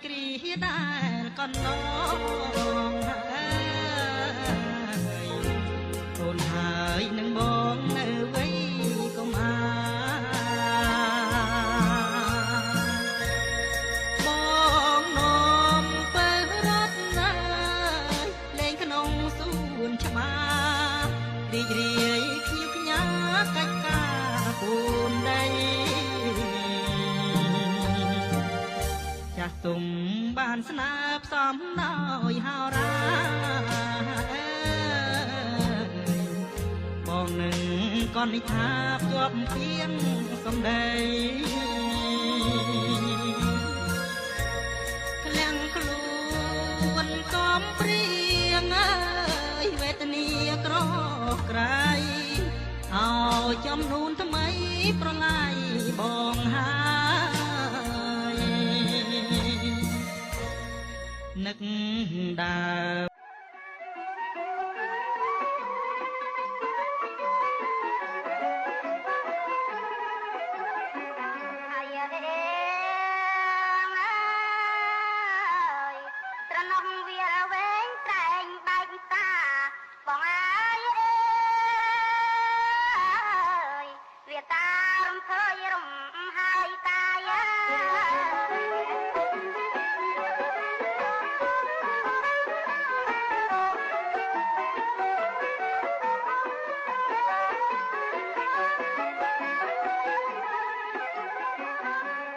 គ្រាដែលកន្លងហើយអូនហើយនឹងបងនៅវ័យកុមារបងនាំទៅរត់ណាយលេងក្នុងសួនច្បាររីករាយគ្នាផ្ញើកិច្ចការពូនដីចាស់ទុំបានស្នើផ្សំដោយហោរាបងនឹងកននិថាភ្ជាប់ពីងសំដីក្លៀងខ្លួនកំព្រៀងអើយវេទនាក្រក្រៃឲ្យចំនួនថ្មីប្រឡាយបងហើយនឹកដើរបងអើយវាតាមធ្វើយរំ